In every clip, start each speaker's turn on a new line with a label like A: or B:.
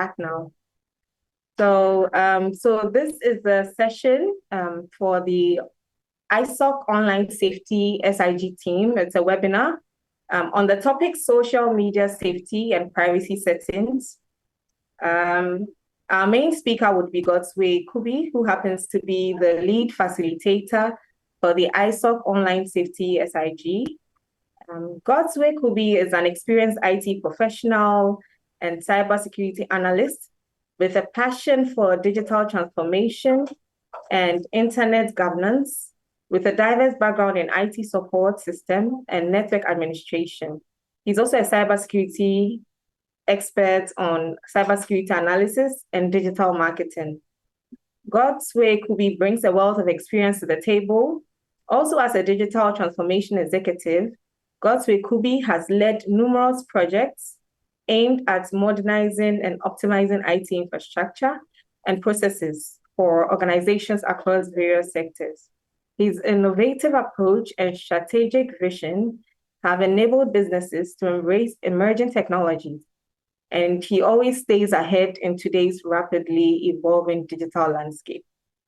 A: back now. So this is the session for the ISOC Online Safety SIG team. It's a webinar on the topic social media safety and privacy settings. Our main speaker would be Godsway Kubi, who happens to be the lead facilitator for the ISOC Online Safety SIG. Godsway Kubi is an experienced IT professional and cybersecurity analyst with a passion for digital transformation and internet governance, with a diverse background in IT support system and network administration. He's also a cybersecurity expert on cybersecurity analysis and digital marketing. Godsway Kubi brings a wealth of experience to the table. Also, as a digital transformation executive, Godsway Kubi has led numerous projects aimed at modernizing and optimizing IT infrastructure and processes for organizations across various sectors. His innovative approach and strategic vision have enabled businesses to embrace emerging technologies, and he always stays ahead in today's rapidly evolving digital landscape.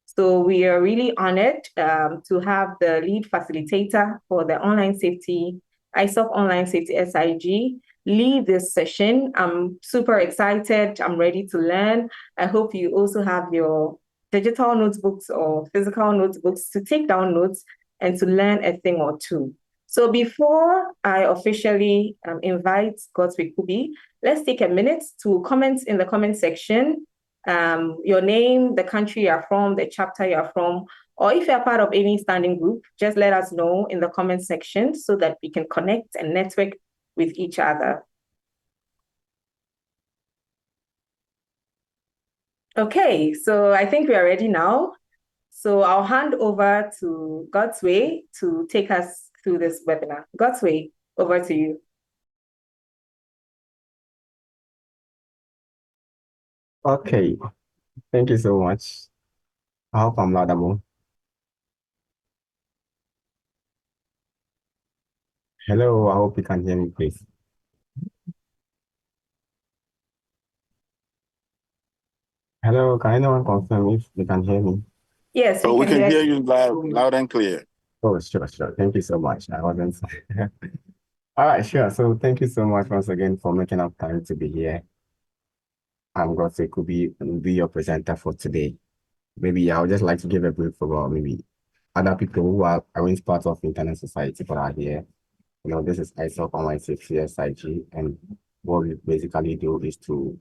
A: So we are really honored to have the lead facilitator for the online safety, ISOC Online Safety SIG, lead this session. I'm super excited. I'm ready to learn. I hope you also have your digital notebooks or physical notebooks to take down notes and to learn a thing or two. So before I officially invite Godsway Kubi, let's take a minute to comment in the comment section, your name, the country you're from, the chapter you're from, or if you're part of any standing group, just let us know in the comment section so that we can connect and network with each other. Okay, so I think we are ready now. So I'll hand over to Godsway to take us through this webinar. Godsway, over to you.
B: Okay, thank you so much. I hope I'm laudable. Hello, I hope you can hear me, please. Hello, can anyone confirm if you can hear me?
A: Yes,
C: we can hear you loud and clear.
B: Oh, sure. Thank you so much. I wasn't. All right, sure. So thank you so much once again for making up time to be here. I'm Godsway Kubi, will be your presenter for today. Maybe I would just like to give a brief about maybe other people who are part of internet society but are here. You know, this is ISOC Online Safety SIG, and what we basically do is to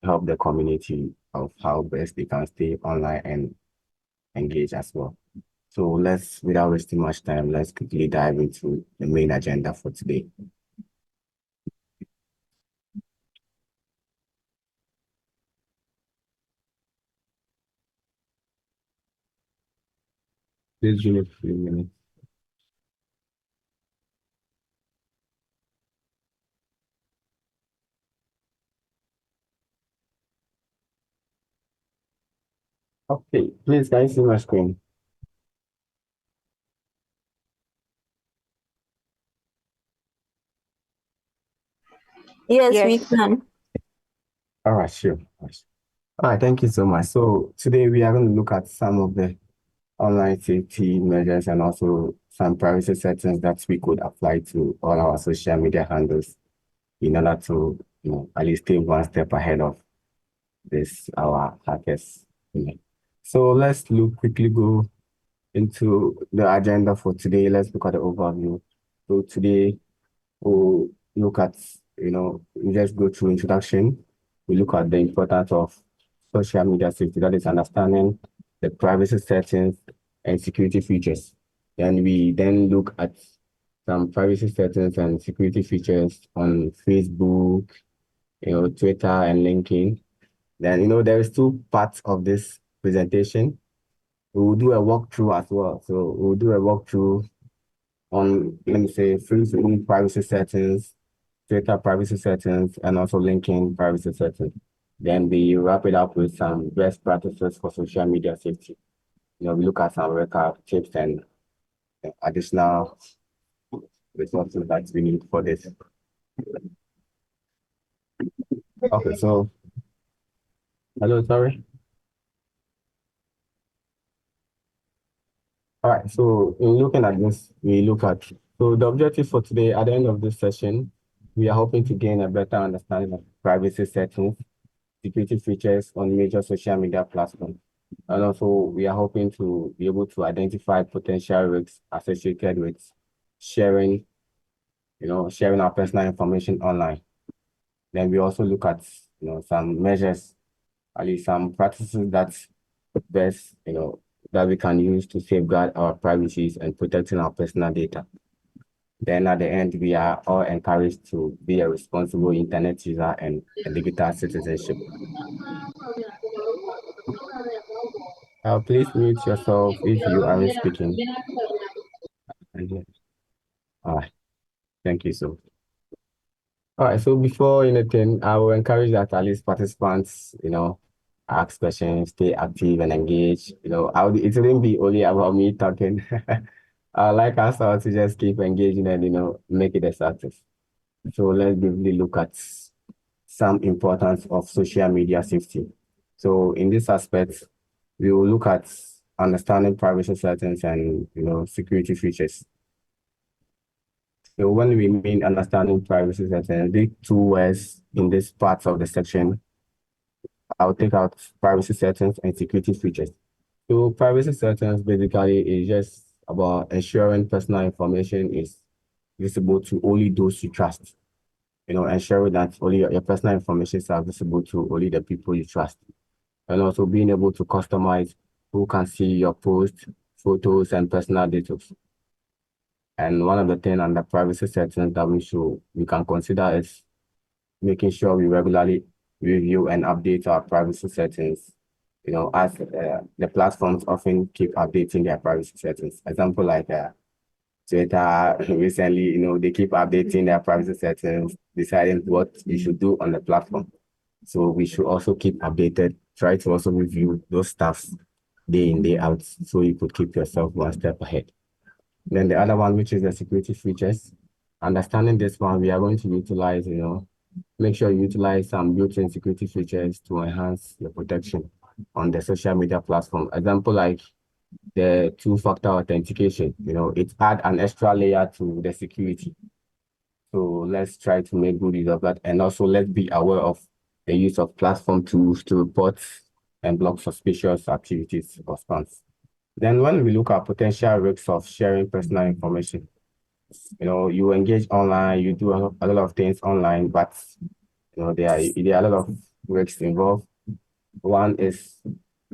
B: help the community of how best they can stay online and engage as well. So let's, without wasting much time, let's quickly dive into the main agenda for today. Please give me a few minutes. Okay, please, can you see my screen?
D: Yes, we can.
B: All right, sure. All right, thank you so much. So today we are going to look at some of the online safety measures and also some privacy settings that we could apply to all our social media handles in order to, at least stay one step ahead of this, our hackers. So let's quickly go into the agenda for today. Let's look at the overview. So today we'll look at, we just go through introduction. We look at the importance of social media safety, that is understanding the privacy settings and security features. Then we look at some privacy settings and security features on Facebook, Twitter and LinkedIn. Then, there is two parts of this presentation. We will do a walkthrough as well. So we'll do a walkthrough on, let me say, Facebook privacy settings, Twitter privacy settings, and also LinkedIn privacy settings. Then we wrap it up with some best practices for social media safety. We look at some recap tips and additional resources that we need for this. Okay, so Hello, sorry. All right, so in looking at this, so the objective for today, at the end of this session, we are hoping to gain a better understanding of privacy settings, security features on major social media platforms. And also, we are hoping to be able to identify potential risks associated with sharing, sharing our personal information online. Then we also look at, some measures, at least some practices that best, that we can use to safeguard our privacies and protecting our personal data. Then at the end, we are all encouraged to be a responsible internet user and a digital citizenship. Please mute yourself if you aren't speaking. All right, thank you so. All right, so before anything, I will encourage that at least participants, ask questions, stay active and engage. It wouldn't be only about me talking. I like us all to just keep engaging and, make it a success. So let's briefly look at some importance of social media safety. So in this aspect, we will look at understanding privacy settings and, security features. So when we mean understanding privacy settings, big two words in this part of the section, I'll take out privacy settings and security features. So privacy settings basically is just about ensuring personal information is visible to only those you trust. Ensuring that only your personal information is visible to only the people you trust. And also being able to customize who can see your posts, photos, and personal details. And one of the things under privacy settings that we can consider is making sure we regularly review and update our privacy settings, as the platforms often keep updating their privacy settings. Example like Twitter recently, they keep updating their privacy settings, deciding what you should do on the platform. So we should also keep updated, try to also review those stuffs day in, day out, so you could keep yourself one step ahead. Then the other one, which is the security features. Understanding this one, we are going to utilize, make sure you utilize some built-in security features to enhance your protection on the social media platform. Example like the two-factor authentication, it adds an extra layer to the security. So let's try to make good use of that. And also let's be aware of the use of platform tools to report and block suspicious activities or spams. Then when we look at potential risks of sharing personal information, you engage online, you do a lot of things online, but there are a lot of risks involved. One is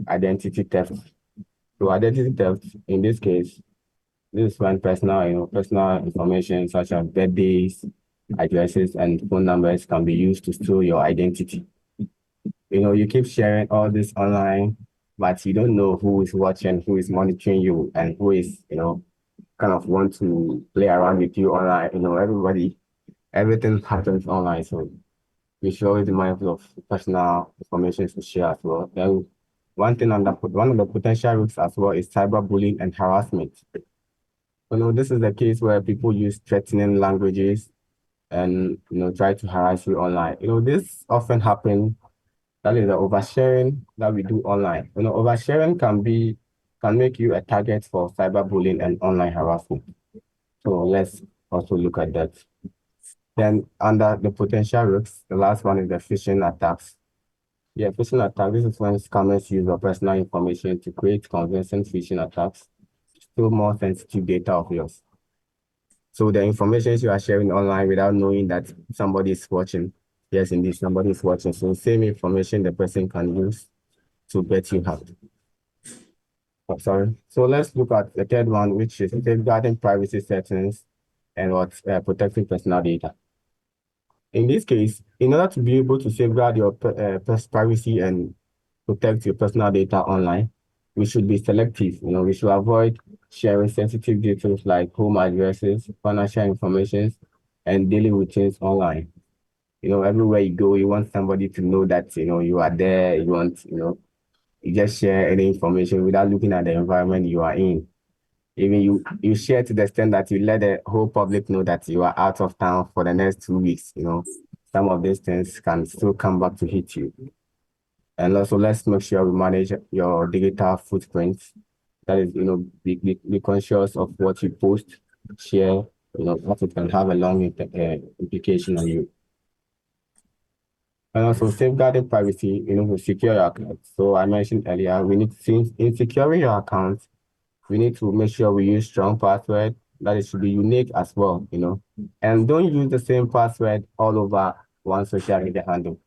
B: identity theft. So identity theft, in this case, this is when personal information such as birthdays, addresses, and phone numbers can be used to steal your identity. You keep sharing all this online, but you don't know who is watching, who is monitoring you, and who is, kind of want to play around with you online. Everything happens online. So we should always be mindful of personal information to share as well. Then one of the potential risks as well is cyberbullying and harassment. This is the case where people use threatening languages and, try to harass you online. This often happens. That is the oversharing that we do online. Oversharing can make you a target for cyberbullying and online harassment. So let's also look at that. Then under the potential risks, the last one is the phishing attacks. Yeah, phishing attack, this is when scammers use your personal information to create convincing phishing attacks, steal more sensitive data of yours. So the information you are sharing online without knowing that somebody is watching. Yes, indeed, somebody is watching. So same information the person can use to bet you out. Oh, sorry. So let's look at the third one, which is safeguarding privacy settings and protecting personal data. In this case, in order to be able to safeguard your privacy and protect your personal data online, we should be selective. We should avoid sharing sensitive details like home addresses, financial information, and daily routines online. Everywhere you go, you want somebody to know that, you are there. You want, you just share any information without looking at the environment you are in. Even you share to the extent that you let the whole public know that you are out of town for the next 2 weeks. Some of these things can still come back to hit you. And also let's make sure we manage your digital footprint. That is, be conscious of what you post, share, what it can have a long implication on you. And also safeguarding privacy, to secure your account. So I mentioned earlier, in securing your account, we need to make sure we use strong password that it should be unique as well, and don't use the same password all over one social media handle.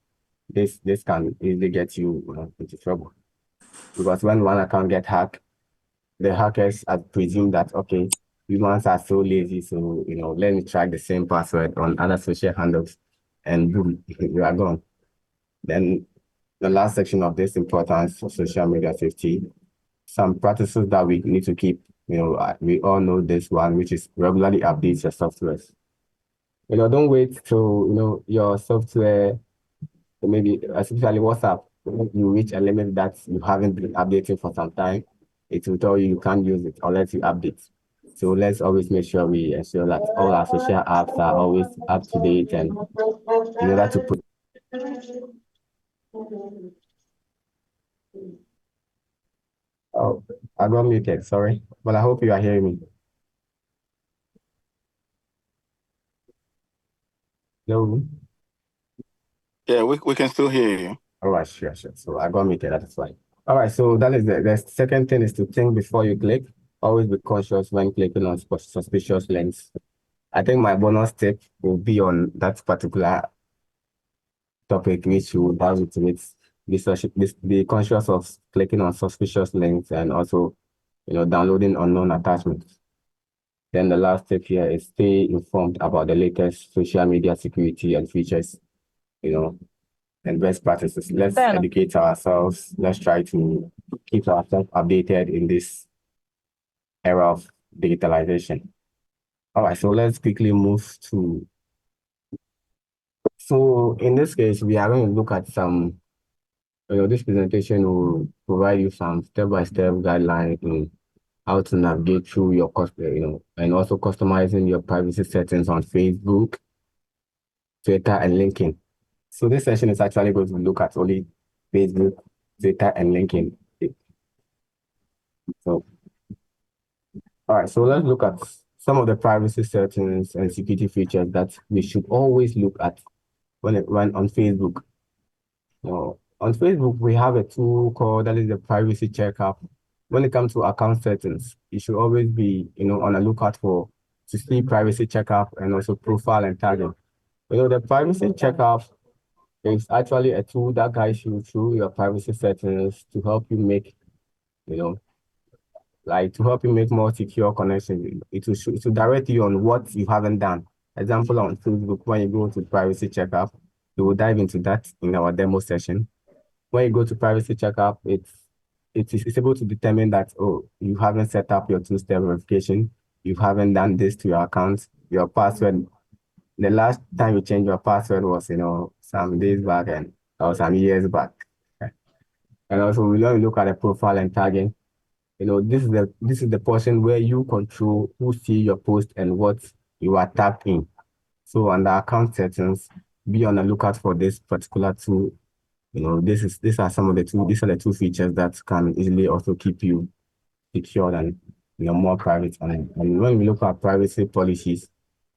B: This can easily get you, into trouble, because when one account get hacked, the hackers presume that, okay, humans are so lazy, so let me track the same password on other social handles, and boom, you are gone. Then the last section of this importance for social media safety, some practices that we need to keep. We all know this one, which is regularly update your software. Don't wait till your software, maybe especially WhatsApp, you reach a limit that you haven't been updating for some time. It will tell you can't use it unless you update. So let's always make sure we ensure that all our social apps are always up to date, and in order to put. Oh, I got muted, sorry, but I hope you are hearing me. Hello?
C: Yeah, we can still hear you.
B: All right, sure. So I got muted, that's fine. All right, so that is the second thing is to think before you click. Always be cautious when clicking on suspicious links. I think my bonus tip will be on that particular topic, which you will dive into it. Be conscious of clicking on suspicious links, and also, downloading unknown attachments. Then the last tip here is stay informed about the latest social media security and features, and best practices. Let's educate ourselves. Let's try to keep ourselves updated in this era of digitalization. All right, so let's quickly move to. So in this case, we are going to look at some, this presentation will provide you some step-by-step guidelines in how to navigate through your cost, and also customizing your privacy settings on Facebook, Twitter, and LinkedIn. So this session is actually going to look at only Facebook, Twitter, and LinkedIn. So, all right, so let's look at some of the privacy settings and security features that we should always look at when on Facebook. On Facebook, we have a tool called that is the privacy checkup. When it comes to account settings, you should always be, on a lookout to see privacy checkup and also profile and tagging. The privacy checkup is actually a tool that guides you through your privacy settings to help you make, more secure connections. It will direct you on what you haven't done. Example, on Facebook, when you go to privacy checkup, we will dive into that in our demo session. When you go to privacy checkup, it's able to determine that, oh, you haven't set up your two-step verification, you haven't done this to your account, your password. The last time you changed your password was, some days back or some years back. And also, we want to look at the profile and tagging. This is the portion where you control who see your post and what you are tagged in. So under account settings, be on the lookout for this particular tool. These are the two features that can easily also keep you secure and more private. And when we look at privacy policies,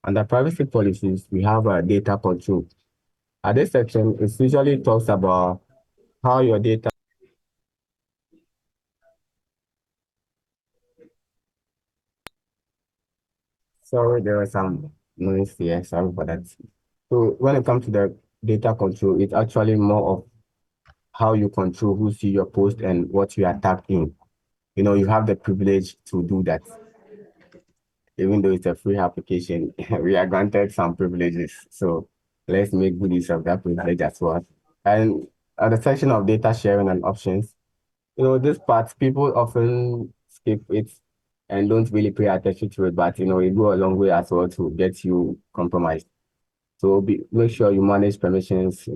B: under privacy policies, we have a data control. At this section, it usually talks about how your data. Sorry, there was some noise here. Sorry for that. So when it comes to the data control, it's actually more of how you control who see your post and what you are tagged in. You have the privilege to do that. Even though it's a free application, we are granted some privileges. So let's make good use of that privilege as well. And at the section of data sharing and options, this part, people often skip it and don't really pay attention to it, but, it go a long way as well to get you compromised. So make sure you manage permissions,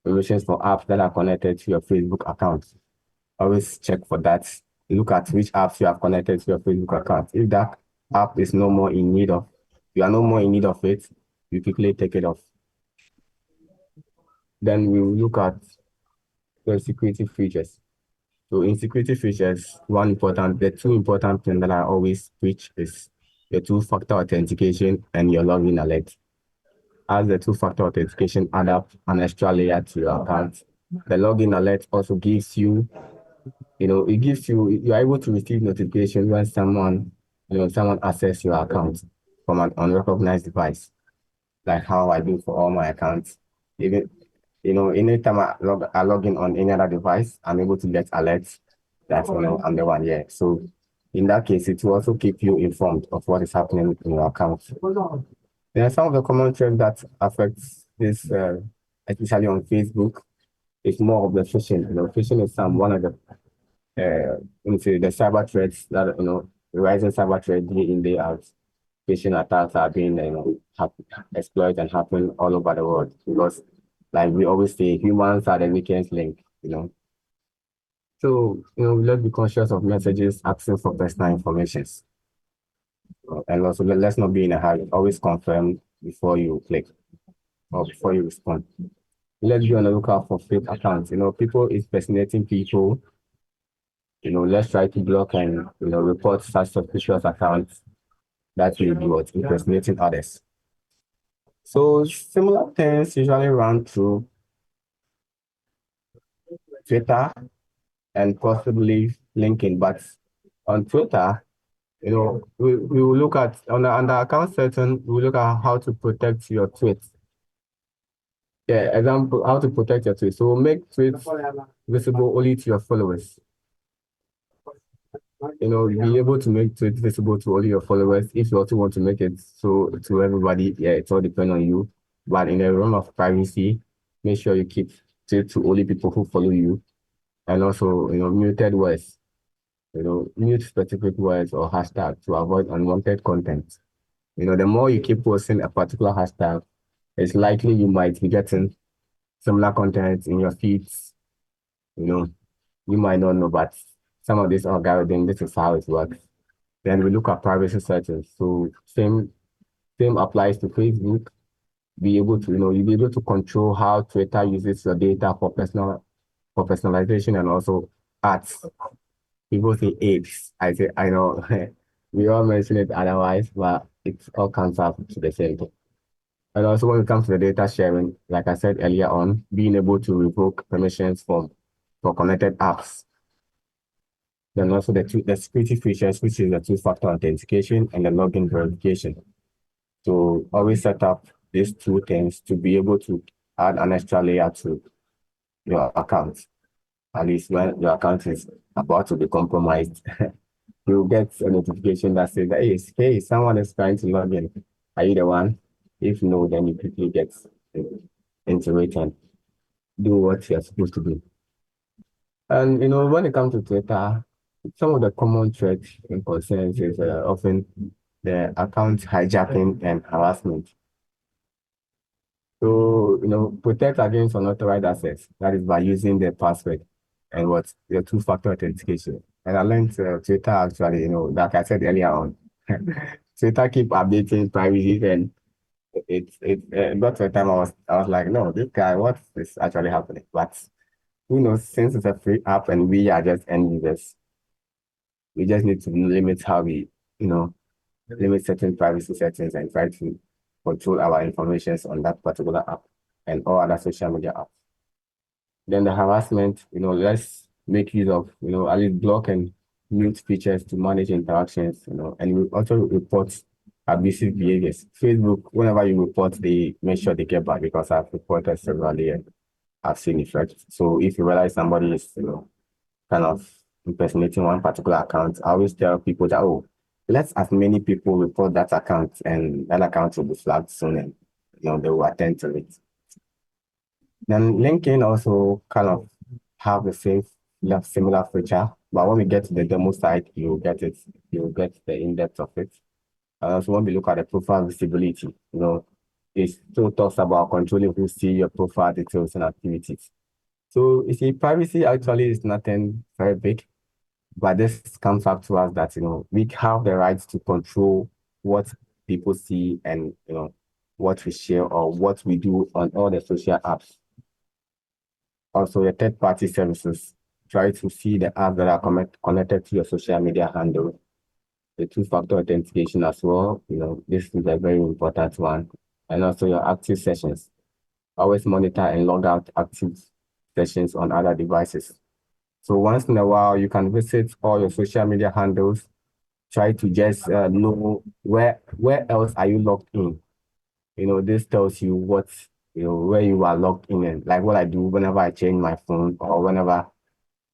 B: permissions for apps that are connected to your Facebook account. Always check for that. Look at which apps you have connected to your Facebook account. If that app is no more in need of, you are no more in need of it, you quickly take it off. Then we will look at the security features. So in security features, the two important things that I always preach is the two-factor authentication and your login alert. As the two-factor authentication add up an extra layer to your account, the login alert also gives you, you're able to receive notification when someone access your account from an unrecognized device, like how I do for all my accounts. Even, anytime I log in on any other device, I'm able to get alerts that, I'm the one, yeah. So in that case, it will also keep you informed of what is happening in your account. There are some of the common trends that affects this, especially on Facebook. It's more of the phishing. Phishing is one of the the cyber threats that the rising cyber threat day in day out. Phishing attacks are being exploited and happen all over the world because, like we always say, humans are the weakest link. So let's be conscious of messages asking for personal information. And also, let's not be in a hurry. Always confirm before you click or before you respond. Let's be on the lookout for fake accounts. People impersonating people. Let's try to block and report such suspicious accounts that will be impersonating others. So similar things usually run through Twitter and possibly LinkedIn, but on Twitter, we will look at under account setting, we will look at how to protect your tweets. Yeah, example, how to protect your tweets. So make tweets visible only to your followers. Be able to make tweets visible to all your followers. If you also want to make it so to everybody, yeah, it's all depends on you. But in the realm of privacy, make sure you keep it to only people who follow you. And also, muted words. Mute specific words or hashtags to avoid unwanted content. The more you keep posting a particular hashtag, it's likely you might be getting similar content in your feeds. You might not know, but some of this algorithm, this is how it works. Then we look at privacy settings. So same applies to Facebook. You'll be able to control how Twitter uses your data for personalization and also ads. People say apes. I know we all mention it otherwise, but it all comes up to the same thing. And also when it comes to the data sharing, like I said earlier on, being able to revoke permissions for connected apps. Then also the security features, which is the two-factor authentication and the login verification. So always set up these two things to be able to add an extra layer to your account. At least when your account is about to be compromised, you'll get a notification that says, hey, someone is trying to log in. Are you the one? If no, then you quickly get into it and do what you're supposed to do. And when it comes to Twitter, some of the common threats and concerns is often the account hijacking and harassment. So, protect against unauthorized access. That is by using the password and your two-factor authentication. And I learned Twitter actually, like I said earlier on, Twitter keep updating privacy, and it got to a time I was like, no, this guy, what is actually happening? But who knows, since it's a free app and we are just end users, we just need to limit how we, limit certain privacy settings and try to control our information on that particular app and all other social media apps. Then the harassment, let's make use of, at least block and mute features to manage interactions, and we also report abusive behaviors. Facebook, whenever you report, they make sure they get back, because I've reported severally and I've seen effects. So if you realize somebody is, kind of impersonating one particular account, I always tell people that, let as many people report that account, and that account will be flagged soon, and they will attend to it. Then LinkedIn also kind of have the similar feature, but when we get to the demo side, you'll get the in-depth of it. And also when we look at the profile visibility, it still talks about controlling who see your profile details and activities. So you see, privacy actually is nothing very big, but this comes up to us that we have the right to control what people see and what we share or what we do on all the social apps. Also your third-party services. Try to see the apps that are connected to your social media handle. The two-factor authentication as well. This is a very important one. And also your active sessions. Always monitor and log out active sessions on other devices. So once in a while, you can visit all your social media handles. Try to just know where else are you logged in. This tells you where you are logged in. And like what I do whenever I change my phone or whenever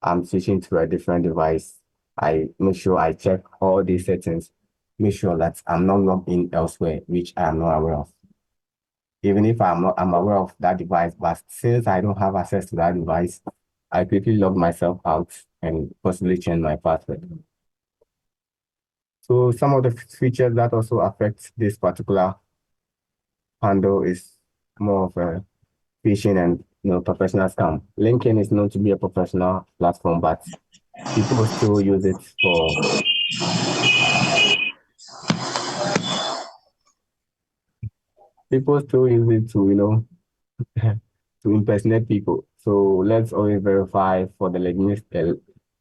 B: I'm switching to a different device, I make sure I check all these settings, make sure that I'm not logged in elsewhere, which I am not aware of. Even if I'm aware of that device, but since I don't have access to that device, I quickly log myself out and possibly change my password. So some of the features that also affect this particular handle is more of a phishing and professional scam. LinkedIn is known to be a professional platform, but people still use it to to impersonate people. So let's always verify for the legit,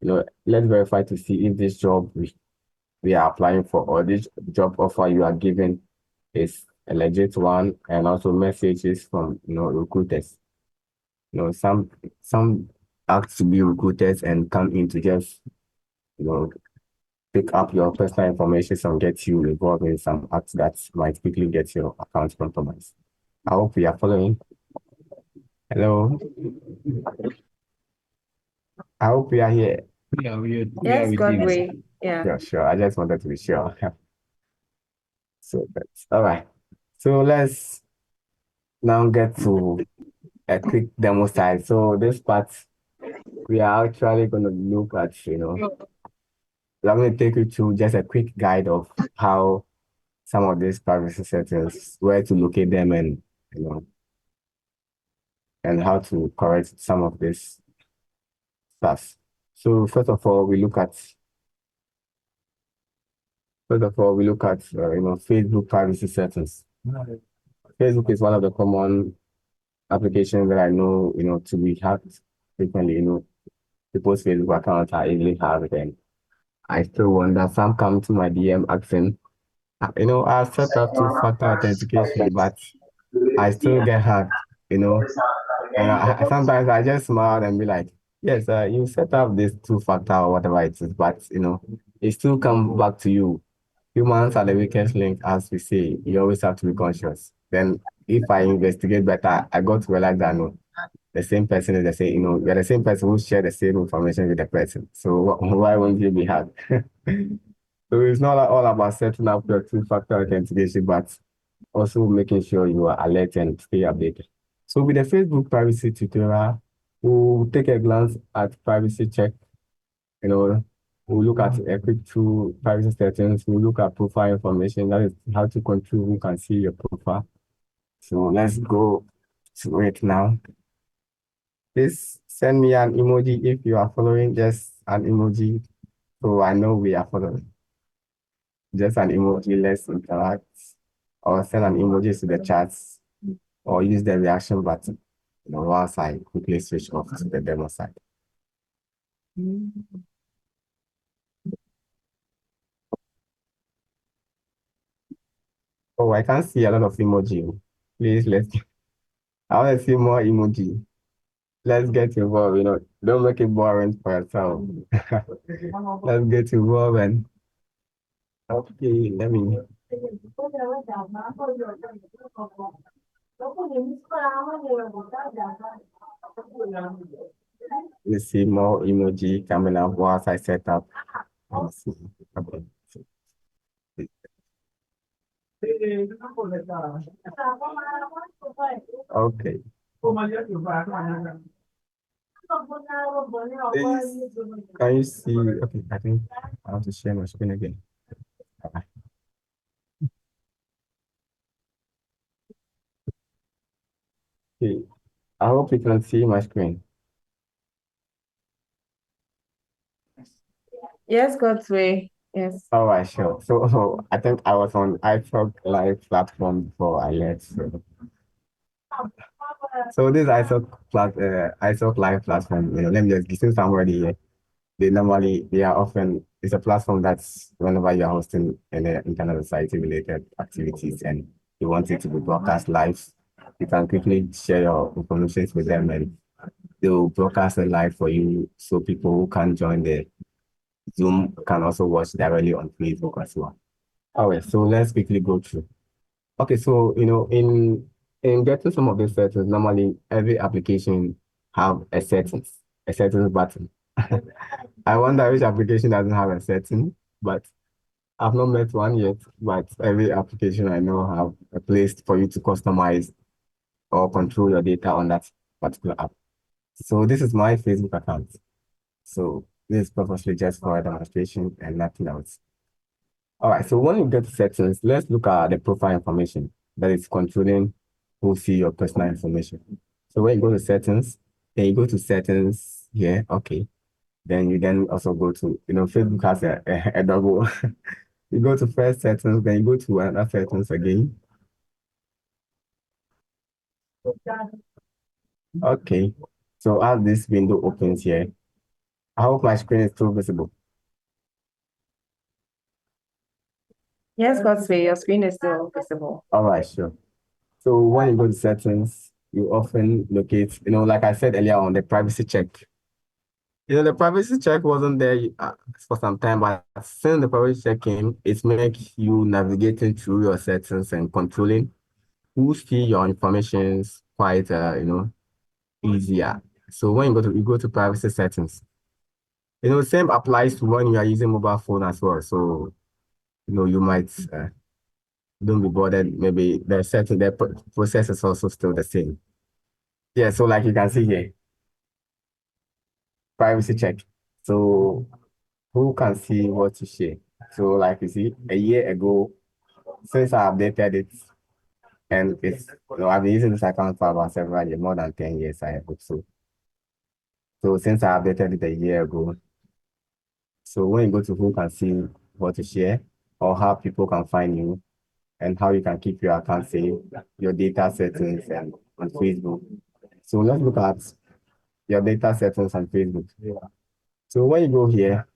B: let's verify to see if this job we are applying for or this job offer you are given is a legit one, and also messages from recruiters. Some ask to be recruiters and come in to just pick up your personal information and get you involved in some acts that might quickly get your account compromised. I hope we are following. Hello. I hope we are here.
A: Yes,
B: with you.
A: Godsway. Yeah.
B: Yeah, sure. I just wanted to be sure. So that's all right. So let's now get to a quick demo side. So this part, we are actually going to look at, I'm going to take you through just a quick guide of how some of these privacy settings, where to locate them, and and how to correct some of this stuff. So first of all, we look at Facebook privacy settings. Facebook is one of the common applications that I know, to be hacked frequently. People's Facebook accounts are easily hacked, and I still wonder. Some come to my DM asking, I've set up two-factor authentication, but I still get hacked. And sometimes I just smile and be like, yes, you set up this two-factor or whatever it is, but it still comes back to you. Humans are the weakest link, as we say. You always have to be conscious. Then, if I investigate better, I got to realize that no, the same person is the same. You're the same person who share the same information with the person. So why won't you be hacked? So it's not all about setting up your two-factor authentication, but also making sure you are alert and stay updated. So with the Facebook privacy tutorial, we'll take a glance at privacy check. We'll look at a quick through privacy settings. We'll look at profile information. That is how to control who can see your profile. So let's go to it now. Please send me an emoji if you are following, just an emoji, so I know we are following. Just an emoji, let's interact, or send an emoji to the chats, or use the reaction button, once I quickly switch off to the demo side. Oh, I can't see a lot of emoji. Please, I want to see more emoji. Let's get involved, don't make it boring for yourself. Let's get involved and okay, let's see more emoji coming up once I set up. Let's see. Okay. Can you see? Okay, I think I have to share my screen again. Okay, I hope you can see my screen.
A: Yes, Godsway. Yes.
B: All right, sure. So I think I was on ISOC live platform before I left. So So this ISOC live platform, let me just since I'm already here, they are often, it's a platform that's whenever you're hosting any internet society related activities and you want it to be broadcast live, you can quickly share your information with them and they'll broadcast it live for you so people who can join the Zoom can also watch directly on Facebook as well. All right, so let's quickly go through. Okay, so in getting some of these settings, normally every application have a settings button. I wonder which application doesn't have a setting, but I've not met one yet. But every application I know have a place for you to customize or control your data on that particular app. So this is my Facebook account. So this is purposely just for a demonstration and nothing else. All right, so when you get to settings, let's look at the profile information that is controlling who see your personal information. So when you go to settings, then you go to settings here, okay. Then you then also go to, Facebook has a double. You go to first settings, then you go to another settings again. Okay, so as this window opens here, I hope my screen is still visible.
A: Yes, Godsway, your screen is still visible.
B: All right, sure. So when you go to settings, you often locate, like I said earlier on, the privacy check. The privacy check wasn't there for some time, but since the privacy check came, it makes you navigating through your settings and controlling who see your information quite, easier. So when you go to privacy settings, same applies to when you are using mobile phone as well. So, you might don't be bothered. Maybe the process is also still the same. Yeah, so like you can see here, privacy check. So who can see what you share? So like you see, a year ago, since I updated it, and I've been using this account for about several years, more than 10 years, I hope so. So since I updated it a year ago, so when you go to who can see what to share or how people can find you and how you can keep your account safe, your data settings and on Facebook. So let's look at your data settings on Facebook. So when you go here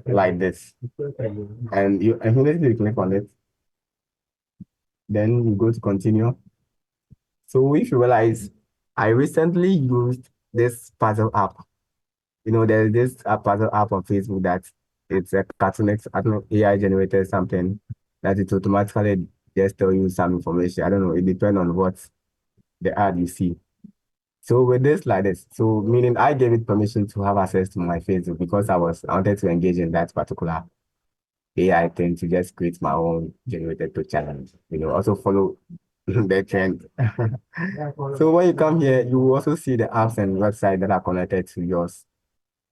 B: like this, and you immediately click on it, then you go to continue. So if you realize, I recently used this puzzle app. There's this puzzle app on Facebook that it's a cartoonic, I don't know, AI generated something that it automatically just tell you some information. I don't know, it depends on what the ad you see. So with this like this, so meaning I gave it permission to have access to my Facebook because I wanted to engage in that particular AI thing to just create my own generated to challenge, also follow the trend. So when you come here, you will also see the apps and websites that are connected to yours.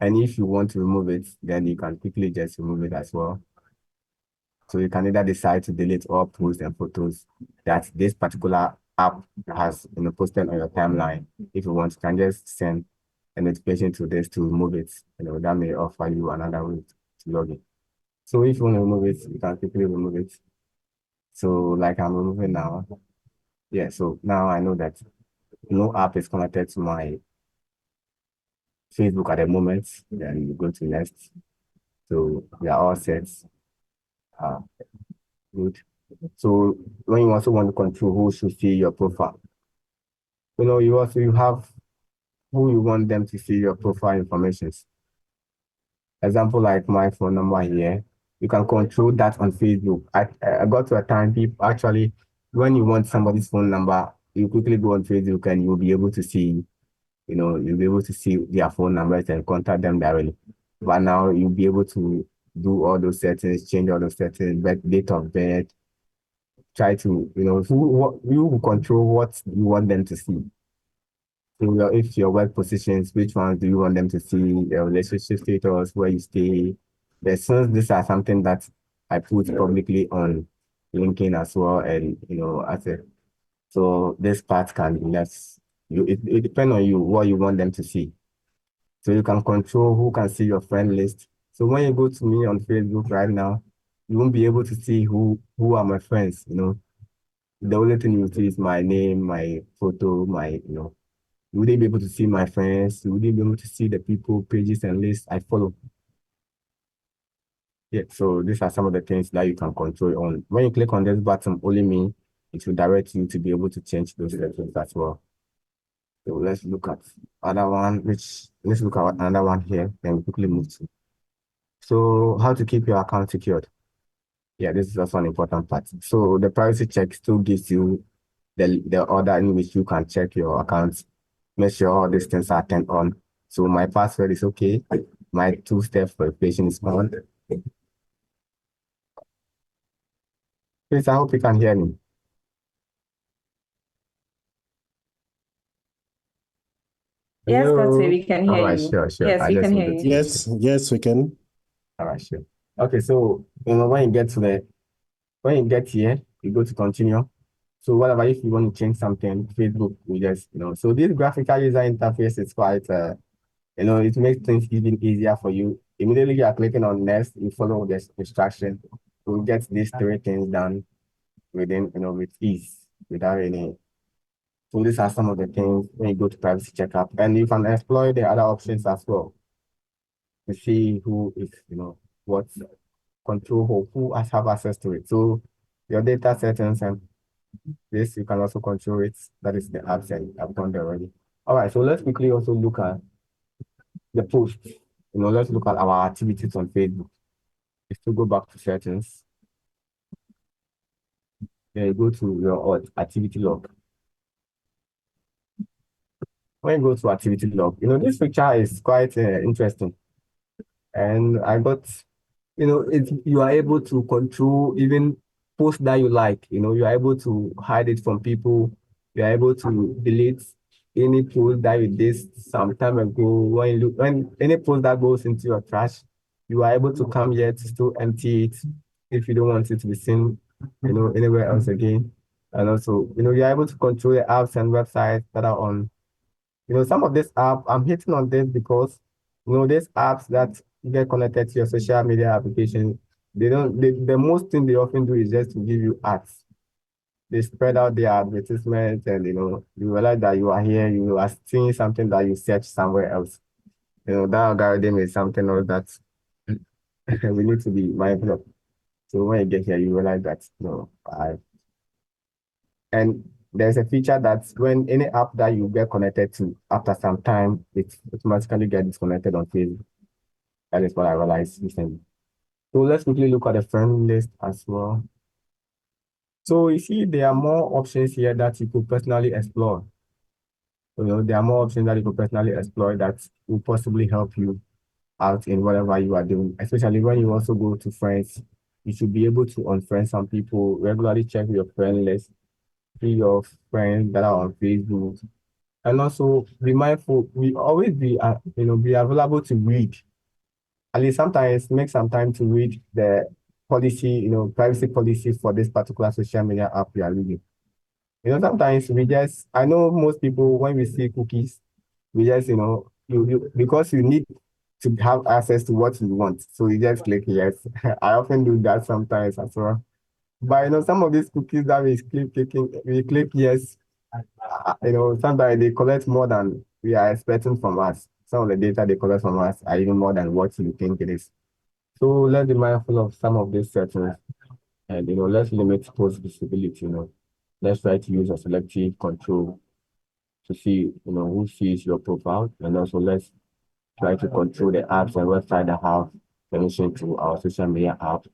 B: And if you want to remove it, then you can quickly just remove it as well. So you can either decide to delete all posts and photos that this particular app has posted on your timeline. If you want, you can just send a notification to this to remove it. That may offer you another way to log in. So if you want to remove it, you can quickly remove it. So like I'm removing now. Yeah, so now I know that no app is connected to my Facebook at the moment. Then you go to next. So we are all set. Good. So when you also want to control who should see your profile, you have who you want them to see your profile information. Example like my phone number here, you can control that on Facebook. I got to a time people actually, when you want somebody's phone number, you quickly go on Facebook and you'll be able to see, you'll be able to see their phone numbers and contact them directly. But now you'll be able to do all those settings, change all those settings, date of birth, try to, you will control what you want them to see. So if your work positions, which ones do you want them to see, your relationship status, where you stay. But since these are something that I put publicly on LinkedIn as well, and so this part can be less. It depends on you what you want them to see. So you can control who can see your friend list. So when you go to me on Facebook right now, you won't be able to see who are my friends. The only thing you see is my name, my photo, my You wouldn't be able to see my friends. You wouldn't be able to see the people, pages, and lists I follow. Yeah, so these are some of the things that you can control on. When you click on this button, only me, it will direct you to be able to change those settings as well. So let's look at let's look at another one here, then we quickly move to. So how to keep your account secured? Yeah, this is also an important part. So the privacy check still gives you the order in which you can check your accounts, make sure all these things are turned on. So my password is okay. My two-step verification is on. Please, I hope you can hear me.
A: Yes,
B: Hello.
A: Godsway, we can hear
B: All right,
A: you.
B: sure.
A: Yes,
B: I
A: we
B: just
A: can hear
B: wanted
A: you.
B: to-
E: Yes, we can.
B: All right, sure. Okay, so when you get here, you go to continue. So whatever, if you want to change something, Facebook will just, So this graphical user interface is quite, it makes things even easier for you. Immediately you are clicking on next, you follow this instruction. You'll get these three things done within, with ease, without any. So these are some of the things when you go to privacy checkup, and you can explore the other options as well to see who is, what control who has have access to it. So your data settings and this, you can also control it. That is the apps and I've done that already. All right, so let's quickly also look at the posts. Let's look at our activities on Facebook. If you go back to settings, then you go to your activity log. When you go to activity log, this picture is quite interesting. And I got, you are able to control even posts that you like, you are able to hide it from people. You are able to delete any post that you did some time ago. When any post that goes into your trash, you are able to come here to still empty it if you don't want it to be seen, anywhere else again. And also, you are able to control the apps and websites that are on. Some of this app, I'm hitting on this because, these apps that get connected to your social media application, the most thing they often do is just to give you ads. They spread out their advertisements and, you realize that you are here, you are seeing something that you search somewhere else. That algorithm is something else that we need to be mindful of. So when you get here, you realize that, and there's a feature that when any app that you get connected to, after some time, it automatically gets disconnected on Facebook. That is what I realized recently. So let's quickly look at the friend list as well. So you see, there are more options here that you could personally explore. There are more options that you could personally explore that will possibly help you out in whatever you are doing, especially when you also go to friends. You should be able to unfriend some people, regularly check your friend list, see your friends that are on Facebook, and also be mindful. We always be available to read. At least sometimes make some time to read the policy, privacy policy for this particular social media app you are reading. Sometimes I know most people, when we see cookies, we just, because you need to have access to what you want. So you just click yes. I often do that sometimes as well. But, some of these cookies that we click yes, sometimes they collect more than we are expecting from us. Some of the data they collect from us are even more than what you think it is. So let's be mindful of some of these settings and, let's limit post visibility, Let's try to use a selective control to see, who sees your profile. And also let's try to control the apps and website that have permission to our social media app.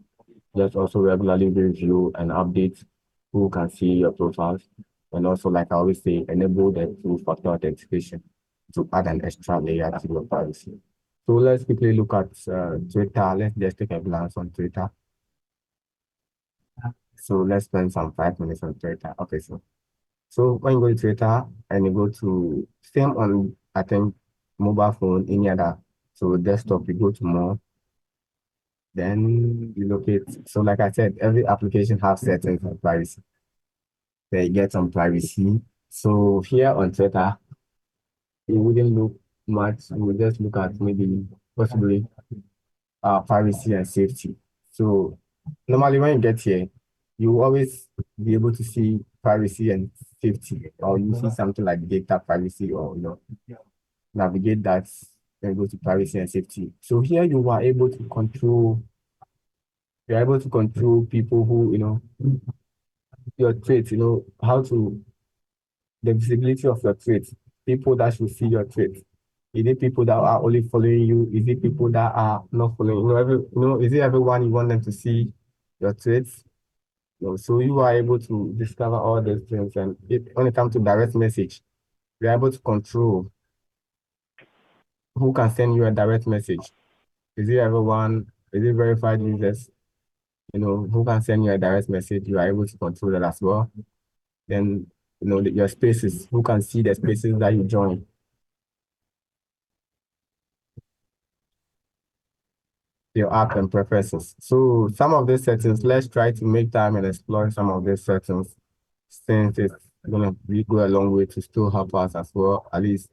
B: Let's also regularly review and update who can see your profiles. And also, like I always say, enable the two-factor authentication to add an extra layer to your privacy. So let's quickly look at Twitter. Let's just take a glance on Twitter. So let's spend some 5 minutes on Twitter. Okay, so when you go to Twitter and you go to same on, I think, mobile phone, any other. So desktop, you go to more. Then you locate. So like I said, every application has settings for privacy. They get some privacy. So here on Twitter, it wouldn't look much. We would just look at maybe possibly privacy and safety. So normally when you get here, you will always be able to see privacy and safety, or you see something like data privacy, or navigate that, then go to privacy and safety. So here you are able to control. You're able to control people who, your traits, how to, the visibility of your traits, people that should see your traits. Is it people that are only following you? Is it people that are not following you? Is it everyone you want them to see your traits? So you are able to discover all those things. And when it comes to direct message, you're able to control who can send you a direct message. Is it everyone? Is it verified users? Who can send you a direct message? You are able to control that as well. Then, your spaces, who can see the spaces that you join. Your app and preferences. So some of these settings, let's try to make time and explore some of these settings, since it's going to go a long way to still help us as well. At least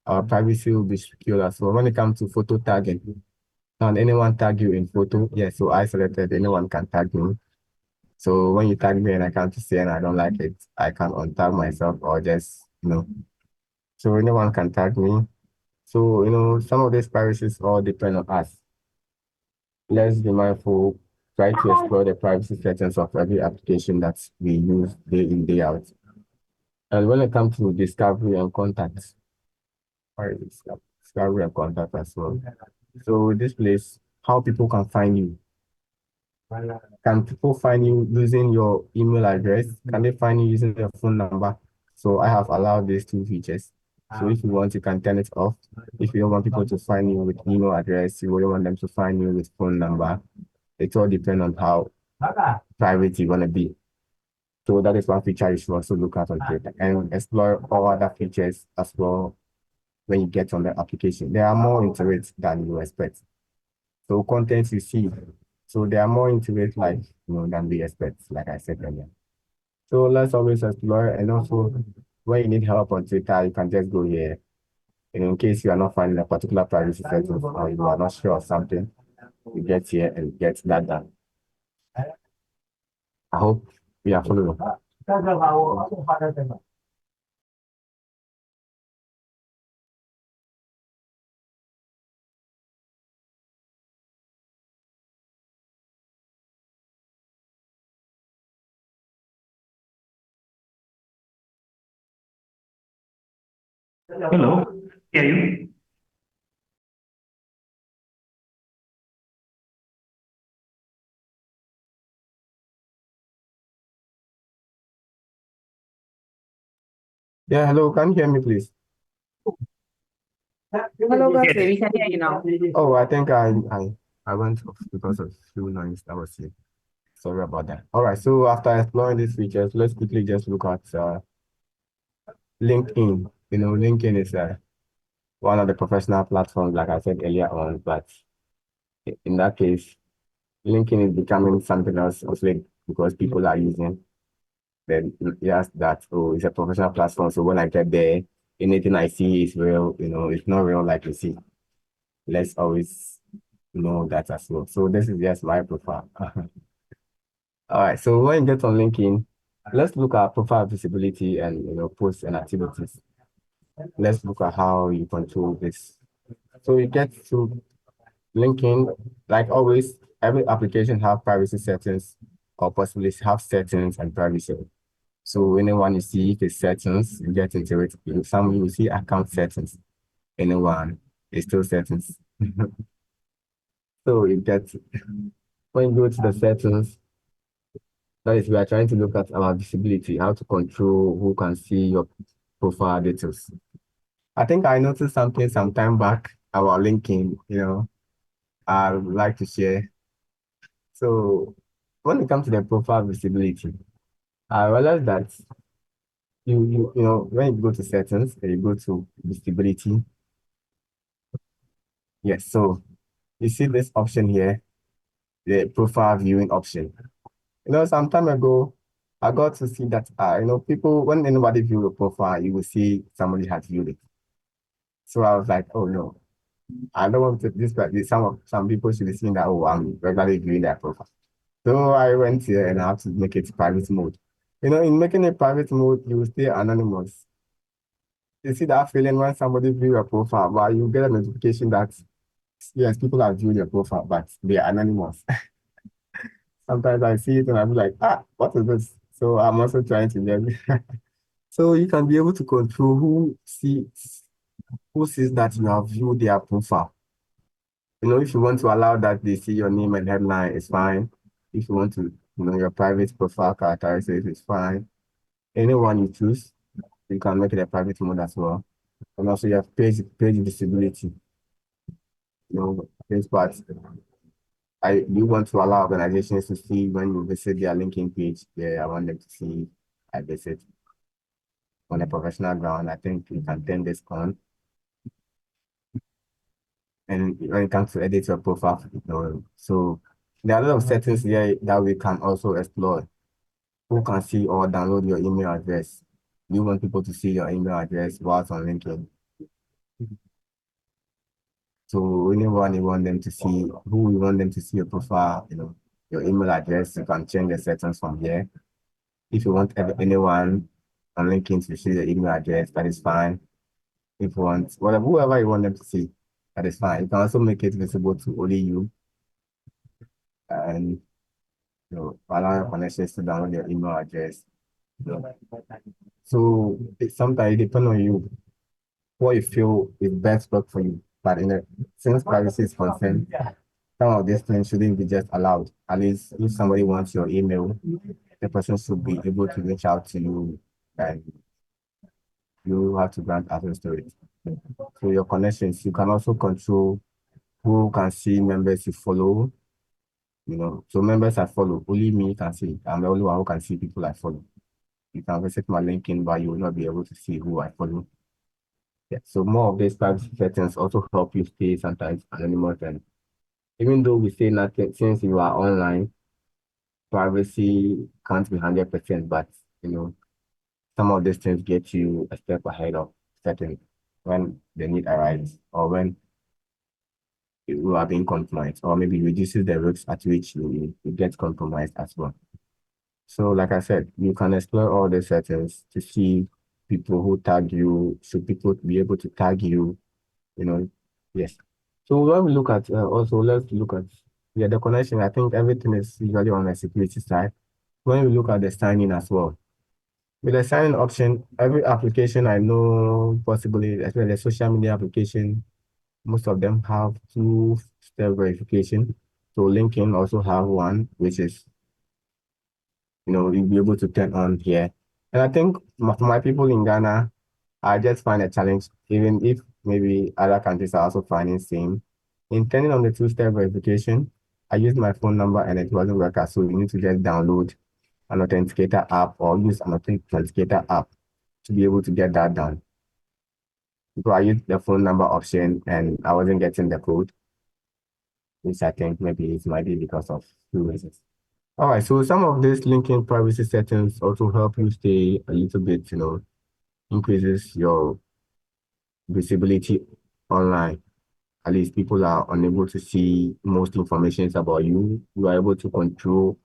B: our privacy will be secure as well. When it comes to photo tagging, can anyone tag you in photo? Yes, so I selected anyone can tag me. So when you tag me and I come to see and I don't like it, I can untag myself or just, so anyone can tag me. So, some of these privacies all depend on us. Let's be mindful, try to explore the privacy settings of every application that we use day in, day out. And when it comes to discovery and contact, discovery and contact as well. So this place, how people can find you. Can people find you using your email address? Can they find you using your phone number? So I have allowed these two features. So if you want, you can turn it off. If you don't want people to find you with email address, you don't want them to find you with phone number. It all depends on how private you want to be. So that is one feature you should also look at on it and explore all other features as well when you get on the application. There are more into it than you expect. So content you see, so there are more into it than we expect, like I said earlier. So let's always explore, and also when you need help on Twitter, you can just go here. And in case you are not finding a particular privacy setting or you are not sure of something, you get here and get that done. I hope we are following.
E: Hello, hear you?
B: Yeah, hello, can you hear me, please?
A: Hello, Godsway, we can hear you now.
B: Oh, I think I went off because of few noise that was here. Sorry about that. All right, so after exploring these features, let's quickly just look at LinkedIn. LinkedIn is one of the professional platforms, like I said earlier on, but in that case, LinkedIn is becoming something else also because people are using. Then yes, that it's a professional platform. So when I get there, anything I see is real. It's not real like you see. Let's always know that as well. So this is just my profile. All right. So when you get on LinkedIn, let's look at profile visibility and posts and activities. Let's look at how you control this. So you get to LinkedIn, like always, every application have privacy settings or possibly have settings and privacy. So anyone you see the settings, you get into it. Some you will see account settings. Anyone is still settings. So you get when you go to the settings, that is we are trying to look at our visibility, how to control who can see your profile details. I think I noticed something some time back about LinkedIn, I would like to share. So when it comes to the profile visibility, I realized that when you go to settings and you go to visibility, yes, so you see this option here, the profile viewing option. Some time ago, I got to see that, people, when anybody view a profile, you will see somebody has viewed it. So I was like, oh no, I don't want to, some people should be seeing that, oh, I'm regularly viewing that profile. So I went here and I have to make it private mode. In making a private mode, you will stay anonymous. You see that feeling when somebody view your profile, but you get a notification that yes, people have viewed your profile, but they are anonymous. Sometimes I see it and I'm like, what is this? So I'm also trying to learn. So you can be able to control who sees that you have viewed their profile. If you want to allow that they see your name and headline, it's fine. If you want to, your private profile characteristics, it's fine. Anyone you choose, you can make it a private mode as well. And also you have page visibility. This part. You want to allow organizations to see when you visit their LinkedIn page. Yeah, I want them to see I visit on a professional ground. I think you can turn this on. And when it comes to edit your profile, so there are a lot of settings here that we can also explore. Who can see or download your email address? You want people to see your email address whilst on LinkedIn. So anyone you want them to see, who you want them to see your profile, your email address, you can change the settings from here. If you want anyone on LinkedIn to see the email address, that is fine. If you want, whoever you want them to see, that is fine. You can also make it visible to only you and allow your connections to download your email address. So sometimes it depends on you, what you feel is best work for you. But since privacy is concerned, some of these things shouldn't be just allowed. At least if somebody wants your email, the person should be able to reach out to you and you have to grant access to it. So your connections, you can also control who can see members you follow. So members I follow, only me can see. I'm the only one who can see people I follow. You can visit my LinkedIn, but you will not be able to see who I follow. Yeah. So more of these privacy settings also help you stay sometimes anonymous. And even though we say nothing, since you are online, privacy can't be 100%, but some of these things get you a step ahead of settings when the need arises or when you are being compromised, or maybe reduces the risks at which you get compromised as well. So like I said, you can explore all the settings to see people who tag you. Should people be able to tag you? Yes. So when we look at let's look at the connection. I think everything is usually on the security side. When we look at the sign-in as well, with the sign-in option, every application I know, possibly especially the social media application, most of them have two-step verification. So LinkedIn also have one, which is you'll be able to turn on here. And I think for my people in Ghana, I just find a challenge, even if maybe other countries are also finding same. In turning on the two-step verification, I used my phone number and it wasn't working. So you need to just download an authenticator app or use an authenticator app to be able to get that done. So I used the phone number option and I wasn't getting the code, which I think maybe it might be because of two reasons. All right, so some of these linking privacy settings also help you stay a little bit, increases your visibility online. At least people are unable to see most information about you. You are able to control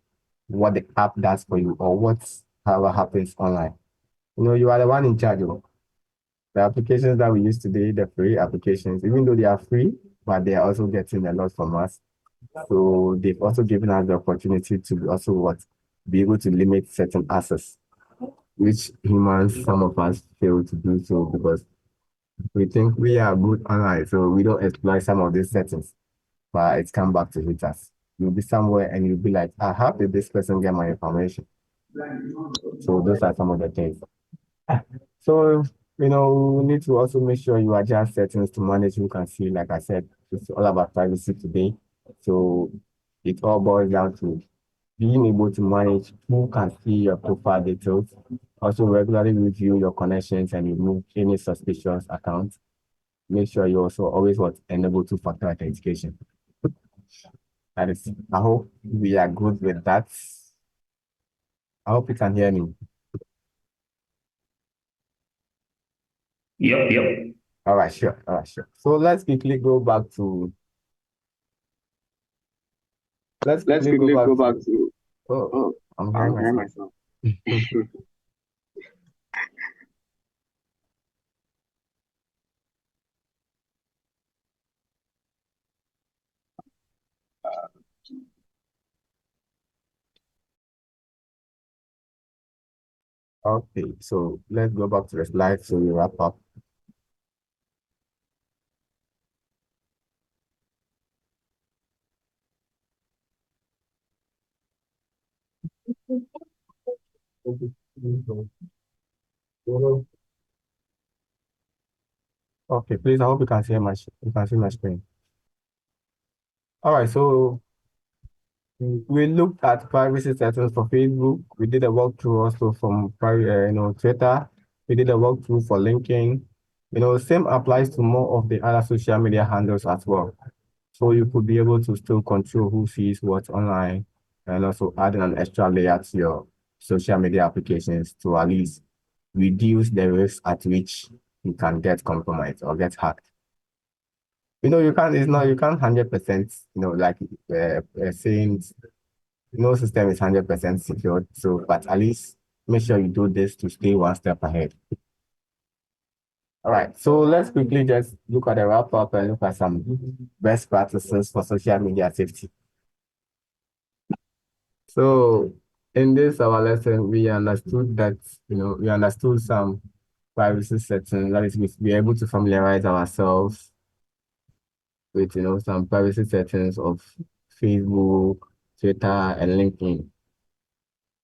B: what the app does for you or however happens online. You are the one in charge of the applications that we use today, the free applications, even though they are free, but they are also getting a lot from us. So they've also given us the opportunity to also be able to limit certain access, which humans, some of us fail to do so because we think we are good online, so we don't exploit some of these settings, but it's come back to hit us. You'll be somewhere and you'll be like, how did this person get my information? So those are some of the things. So, we need to also make sure you adjust settings to manage who can see. Like I said, it's all about privacy today. So it all boils down to being able to manage who can see your profile details. Also regularly review your connections and remove any suspicious accounts. Make sure you also always enable two-factor authentication. That is, I hope we are good with that. I hope you can hear me.
E: Yep.
B: All right, sure. So let's quickly go back to. Let's quickly go back to. Oh, I'm hearing myself. Okay, so let's go back to the slide so we wrap up. Okay, please, I hope you can see my screen. All right, so we looked at privacy settings for Facebook. We did a walkthrough also from Twitter. We did a walkthrough for LinkedIn. Same applies to more of the other social media handles as well. So you could be able to still control who sees what's online and also adding an extra layer to your social media applications to at least reduce the risk at which you can get compromised or get hacked. You can't 100%, like saying no system is 100% secure. So, but at least make sure you do this to stay one step ahead. All right, so let's quickly just look at the wrap up and look at some best practices for social media safety. So in this our lesson, we understood that we understood some privacy settings. That is, we are able to familiarize ourselves with some privacy settings of Facebook, Twitter, and LinkedIn.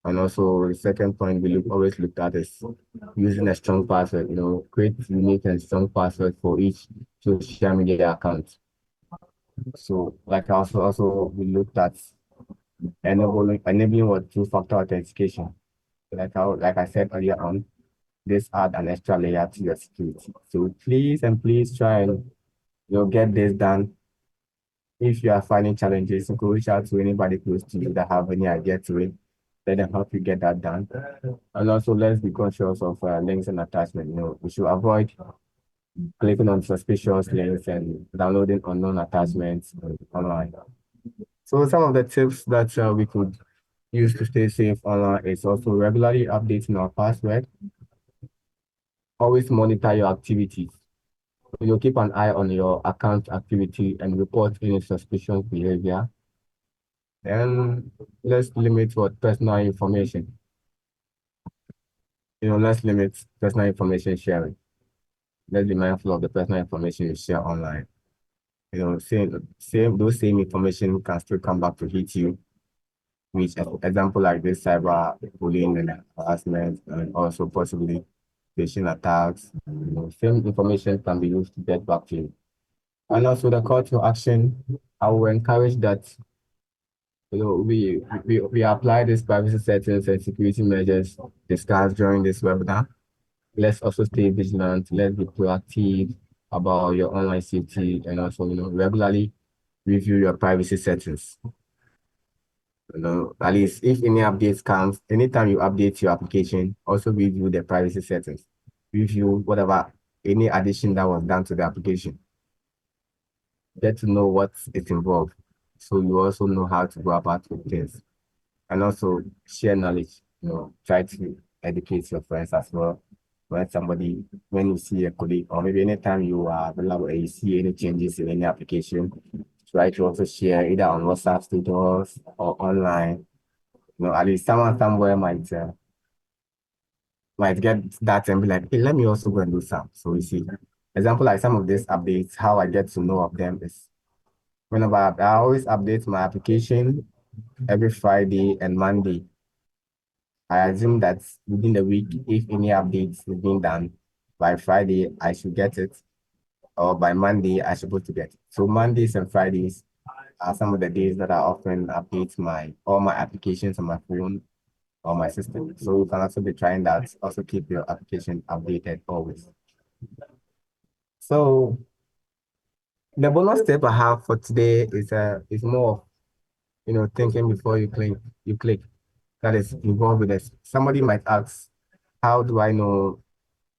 B: And also the second point we always looked at is using a strong password. Create unique and strong password for each social media account. So like also we looked at enabling what two-factor authentication. Like I said earlier on, this add an extra layer to your security. So please try and get this done. If you are finding challenges, you can reach out to anybody close to you that have any idea to it. Let them help you get that done. And also let's be conscious of links and attachment. We should avoid clicking on suspicious links and downloading unknown attachments online. So some of the tips that we could use to stay safe online is also regularly updating our password. Always monitor your activities. Keep an eye on your account activity and report any suspicious behavior. And let's limit what personal information. Let's limit personal information sharing. Let's be mindful of the personal information you share online. Those same information can still come back to hit you, which example like this cyber bullying and harassment, and also possibly phishing attacks. Same information can be used to get back to you. And also the call to action, I will encourage that we apply these privacy settings and security measures discussed during this webinar. Let's also stay vigilant. Let's be proactive about your online safety and also regularly review your privacy settings. At least if any updates comes, anytime you update your application, also review the privacy settings. Review whatever any addition that was done to the application. Get to know what is involved, so you also know how to go about with things. And also share knowledge. Try to educate your friends as well. When you see a colleague, or maybe anytime you are available and you see any changes in any application, try to also share either on WhatsApp status or online. At least someone somewhere might get that and be like, hey, let me also go and do some. So you see, example, like some of these updates, how I get to know of them is whenever I always update my application every Friday and Monday. I assume that within the week, if any updates is being done, by Friday, I should get it, or by Monday, I should supposed to get it. So Mondays and Fridays are some of the days that I often update all my applications on my phone or my system. So you can also be trying that. Also keep your application updated always. So the bonus tip I have for today is more, thinking before you click. That is involved with this. Somebody might ask, how do I know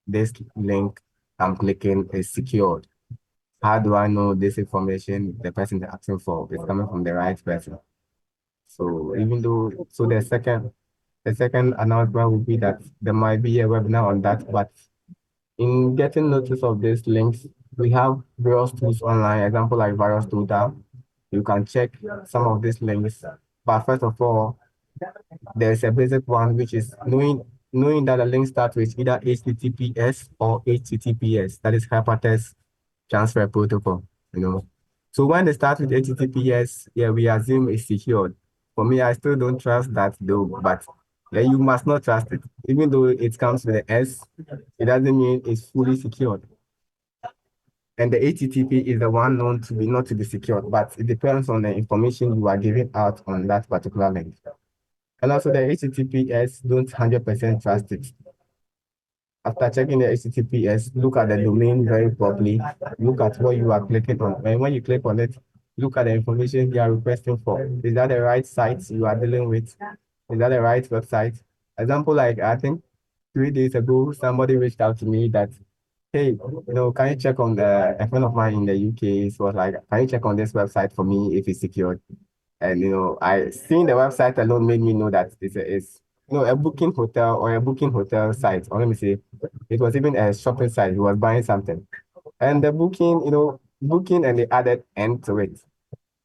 B: this link I'm clicking is secured? How do I know this information the person is asking for is coming from the right person? So the second The second announcement would be that there might be a webinar on that, but in getting notice of these links, we have various tools online, example like Virus Tutor. You can check some of these links. But first of all, there's a basic one, which is knowing that the link starts with either HTTPS or HTTPS, that is Hypertext Transfer Protocol, you know. So when they start with HTTPS, yeah, we assume it's secured. For me, I still don't trust that though, but yeah, you must not trust it. Even though it comes with an S, it doesn't mean it's fully secured. And the HTTP is the one known to be not to be secured, but it depends on the information you are giving out on that particular link. And also the HTTPS, don't 100% trust it. After checking the HTTPS, look at the domain very properly. Look at what you are clicking on. And when you click on it, look at the information you are requesting for. Is that the right site you are dealing with? Is that the right website? Example, like I think 3 days ago, somebody reached out to me that, hey, can you check on a friend of mine in the UK was like, can you check on this website for me if it's secured? And I seeing the website alone made me know that it's a booking hotel or a booking hotel site, or let me say, it was even a shopping site. He was buying something, and the booking, and they added end to it.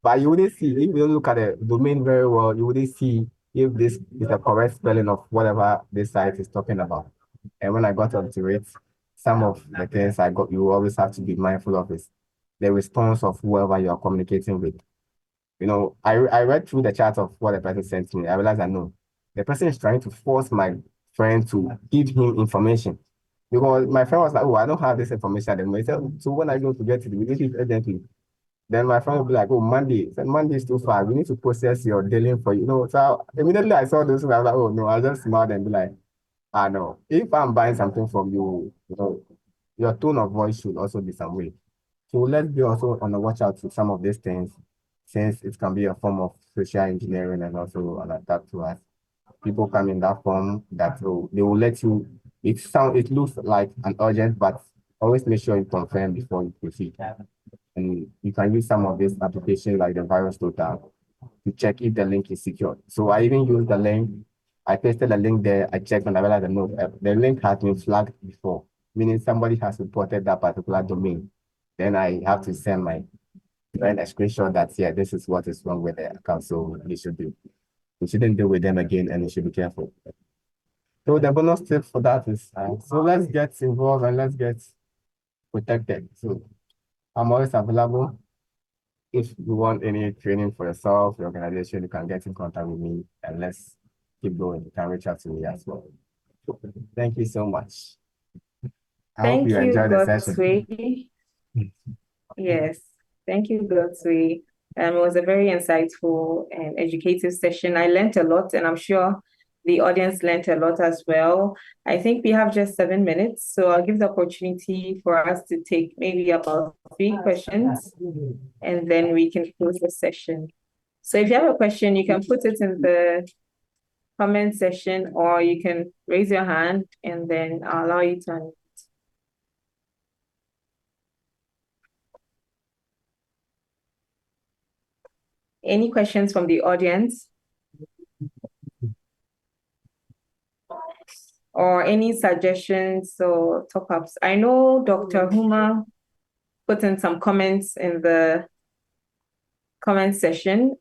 B: But you wouldn't see if you don't look at the domain very well. You wouldn't see if this is the correct spelling of whatever this site is talking about. And when I got onto it, some of the things I got, you always have to be mindful of is the response of whoever you are communicating with. I read through the chat of what the person sent me. I realized that no, the person is trying to force my friend to give him information. Because my friend was like, oh, I don't have this information at the moment. He said, so when I go to get it, we need it urgently. Then my friend will be like, oh, Monday. I said, Monday is too far. We need to process your dealing for you. So immediately I saw this, I was like, oh, no, I just smiled and be like, no. If I'm buying something from you, your tone of voice should also be some way. So let's be also on the watch out to some of these things, since it can be a form of social engineering and also an attack to us. People come in that form that they will let you, it looks like an urgent, but always make sure you confirm before you proceed. And you can use some of these applications like the Virus Total to check if the link is secure. So I even used the link, I pasted the link there, I checked and I realized that no, the link has been flagged before, meaning somebody has reported that particular domain. Then I have to send my friend a screenshot that, yeah, this is what is wrong with the account. So we shouldn't deal with them again, and we should be careful. So the bonus tip for that is, so let's get involved and let's get protected. So I'm always available. If you want any training for yourself, your organization, you can get in contact with me and let's keep going. You can reach out to me as well. Thank you so much. I hope
A: Thank
B: you
A: you,
B: enjoyed the session.
A: Godsway. Yes, thank you, Godsway. It was a very insightful and educative session. I learned a lot, and I'm sure the audience learned a lot as well. I think we have just 7 minutes, so I'll give the opportunity for us to take maybe about 3 questions, and then we can close the session. So if you have a question, you can put it in the comment section, or you can raise your hand, and then I'll allow you to unmute. Any questions from the audience? Or any suggestions or top-ups? I know Dr. Huma put in some comments in the comment section.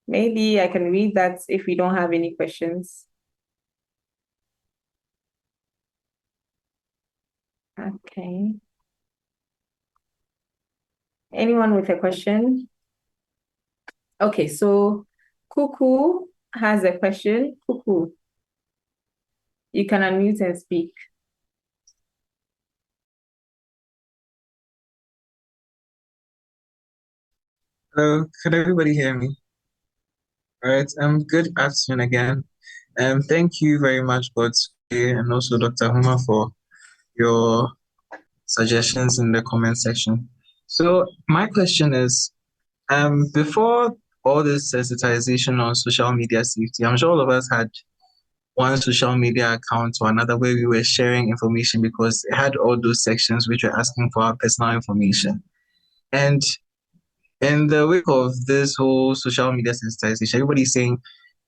A: Maybe I can read that if we don't have any questions. Okay. Anyone with a question? Okay, so Kuku has a question. Kuku, you can unmute and speak.
E: Hello, could everybody hear me? All right, good afternoon again. Thank you very much, Godsway, and also Dr. Huma for your suggestions in the comment section. So my question is, before all this sensitization on social media safety, I'm sure all of us had one social media account or another where we were sharing information because it had all those sections which were asking for our personal information. And in the wake of this whole social media sensitization, everybody's saying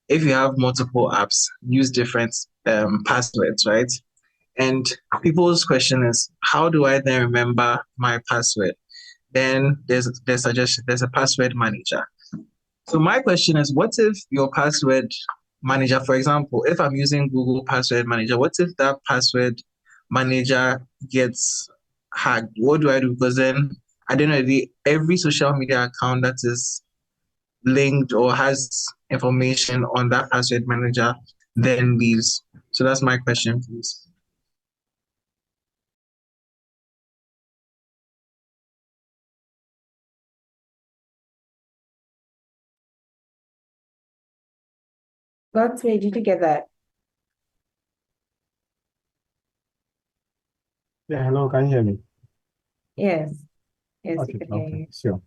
E: if you have multiple apps, use different passwords, right? And people's question is, how do I then remember my password? Then there's a password manager. So my question is, what if your password manager, for example, if I'm using Google Password Manager, what if that password manager gets hacked? What do I do? Because then I don't know, every social media account that is linked or has information on that password manager then leaves. So that's my question, please.
A: Godsway, did you get that?
B: Yeah, hello, can you hear me?
A: Yes. Yes, we
B: Okay,
A: can hear you.
B: sure.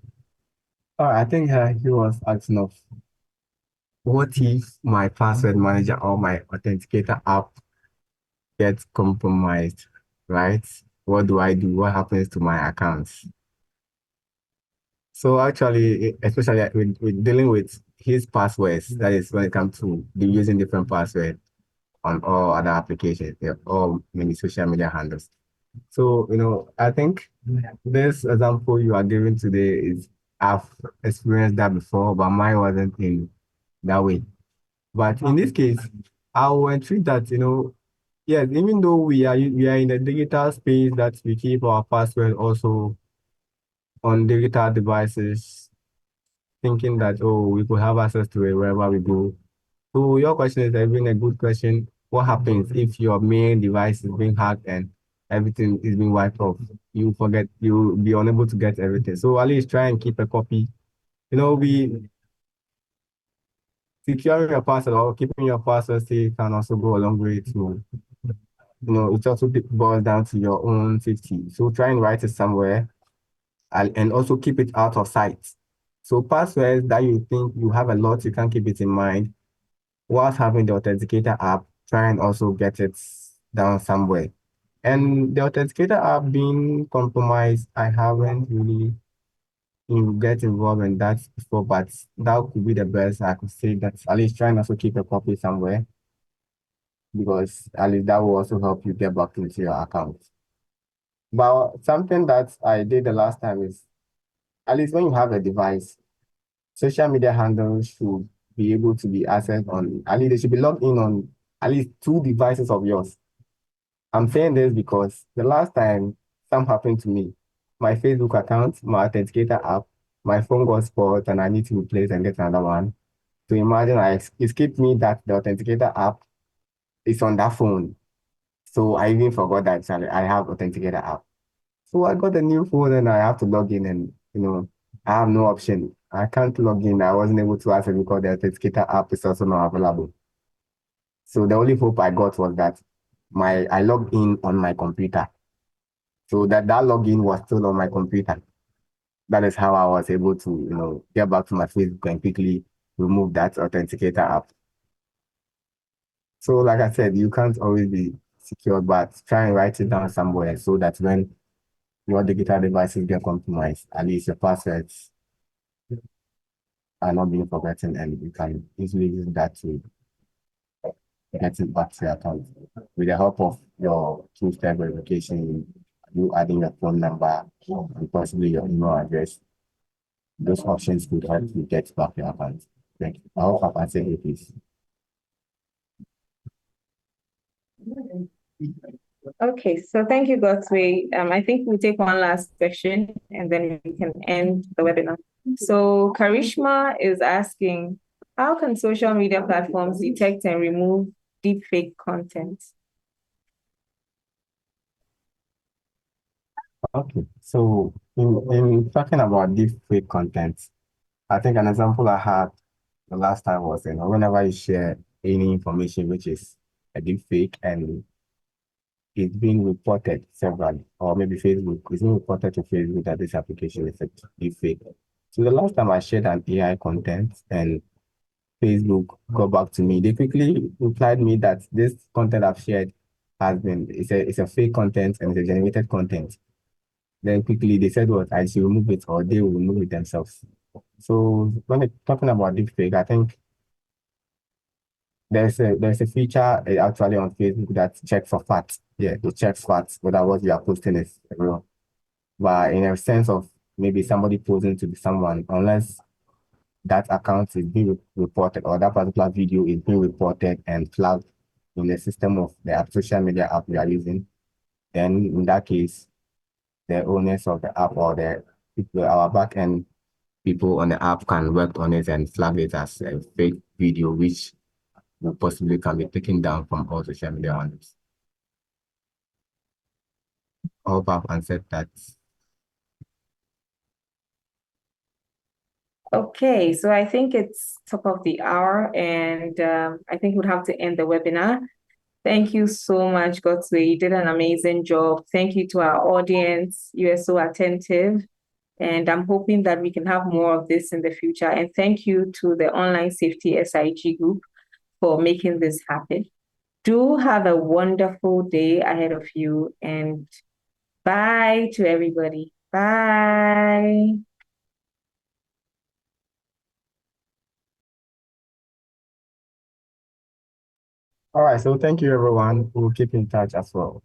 B: I think he was asking of what if my password manager or my authenticator app gets compromised, right? What do I do? What happens to my accounts? So actually, especially with dealing with his passwords, that is when it comes to using different passwords on all other applications, all many social media handles. So, I think this example you are giving today is I've experienced that before, but mine wasn't in that way. But in this case, I will entreat that, yes, even though we are in the digital space that we keep our password also on digital devices, thinking that, oh, we could have access to it wherever we go. So your question is even a good question. What happens if your main device is being hacked and everything is being wiped off? You'll be unable to get everything. So at least try and keep a copy. We securing your password or keeping your password safe can also go a long way to, it also boils down to your own safety. So try and write it somewhere and also keep it out of sight. So passwords that you think you have a lot, you can keep it in mind. Whilst having the authenticator app, try and also get it down somewhere. And the authenticator app being compromised, I haven't really get involved in that before, but that could be the best I could say, that at least try and also keep a copy somewhere, because at least that will also help you get back into your account. But something that I did the last time is, at least when you have a device, social media handles should be able to be accessed on, at least they should be logged in on at least 2 devices of yours. I'm saying this because the last time something happened to me, my Facebook account, my authenticator app, my phone got spoiled and I need to replace and get another one. So imagine it skipped me that the authenticator app is on that phone. So I even forgot that I have authenticator app. So I got a new phone and I have to log in and, I have no option. I can't log in. I wasn't able to access because the authenticator app is also not available. So the only hope I got was that I logged in on my computer. So that login was still on my computer. That is how I was able to, get back to my Facebook and quickly remove that authenticator app. So like I said, you can't always be secure, but try and write it down somewhere so that when your digital devices get compromised, at least your passwords are not being forgotten and you can easily use that to get it back to your account. With the help of your two-step verification, you adding your phone number and possibly your email address, those options could help you get back your account. Thank you. I hope I've answered you, please.
A: Okay, so thank you, Godsway. I think we'll take one last question and then we can end the webinar. So Karishma is asking, how can social media platforms detect and remove deepfake content?
B: Okay, so in talking about deepfake content, I think an example I had the last time was, whenever you share any information which is a deepfake and it's being reported severally, or maybe Facebook is being reported to Facebook that this application is a deepfake. So the last time I shared an AI content and Facebook got back to me, they quickly replied me that this content I've shared it's a fake content and it's a generated content. Then quickly they said what I should remove it or they will remove it themselves. So when talking about deepfake, I think there's a feature actually on Facebook that checks for facts. Yeah, it checks facts whether what you are posting is real. But in a sense of maybe somebody posing to be someone, unless that account is being reported or that particular video is being reported and flagged in the system of the social media app we are using, then in that case, the owners of the app or the people, our backend people on the app can work on it and flag it as a fake video, which will possibly can be taken down from all social media owners. I hope I've answered that.
A: Okay, so I think it's top of the hour, and I think we'd have to end the webinar. Thank you so much, Godsway. You did an amazing job. Thank you to our audience. You are so attentive, and I'm hoping that we can have more of this in the future. And thank you to the Online Safety SIG group for making this happen. Do have a wonderful day ahead of you, and bye to everybody. Bye.
B: All right, so thank you everyone. We'll keep in touch as well.